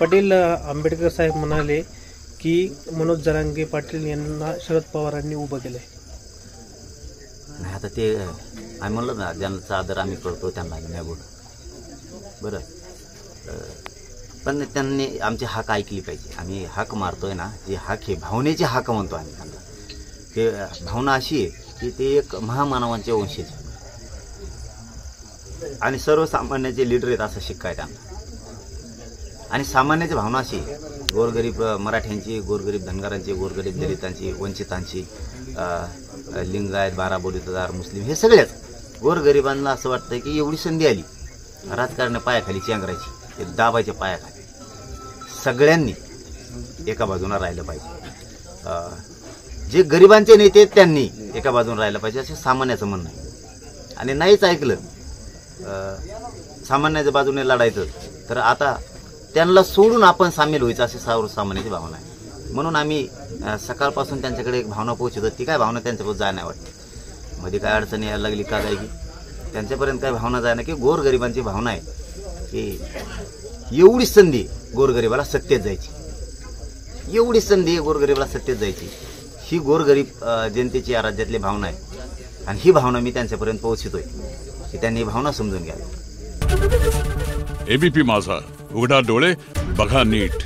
पाटील आंबेडकर साहेब म्हणाले की मनोज जरांगे पाटील यांना शरद पवारांनी उभं केलंय. नाही आता ते आम्ही म्हणलं ना, ज्यांचा आदर आम्ही करतो त्यांना आम्ही नाही बोलू. बरं, पण त्यांनी आमची हाक ऐकली पाहिजे. आम्ही हाक मारतोय ना, जी हाक आहे भावनेची हाक म्हणतो आम्ही त्यांना. ते भावना अशी आहे की ते एक महामानवांचे वंशज आणि सर्वसामान्याचे लीडर आहेत असं शिकाय त्यांना. आणि सामान्याची भावना अशी गोरगरीब मराठ्यांची, गोरगरीब धनगरांची, गोरगरीब दलितांची, वंचितांची, लिंगायत, बाराबोलीदार, मुस्लिम, हे सगळ्याच गोरगरिबांना असं वाटतं की एवढी संधी आली राजकारण पायाखाली चेंगरायची, ते दाबायच्या पायाखाली. सगळ्यांनी एका बाजूला राहिलं पाहिजे. जे गरिबांचे नेते आहेत त्यांनी एका बाजूला राहिलं पाहिजे असं सामान्याचं म्हणणं आहे. आणि नाहीच ऐकलं, सामान्याच्या बाजूने लढायचं, तर आता त्यांना सोडून आपण सामील व्हायचं अशी सर्वसामान्याची भावना आहे. म्हणून आम्ही सकाळपासून त्यांच्याकडे एक भावना पोहोचवतो. ती काय भावना त्यांच्यापर्यंत जाय नाही वाटते. मध्ये काय अडचणी यायला लागली का जाय की त्यांच्यापर्यंत काय भावना जाय ना, की गोरगरिबांची भावना आहे की एवढी संधी गोरगरिबाला सत्तेत जायची, एवढी संधी गोरगरिबाला सत्तेत जायची, ही गोरगरीब जनतेची या राज्यातली भावना आहे. आणि ही भावना मी त्यांच्यापर्यंत पोहोचतोय की त्यांनी ही भावना समजून घ्यावी. एबीपी माझा, उघडा डोळे बघा नीट.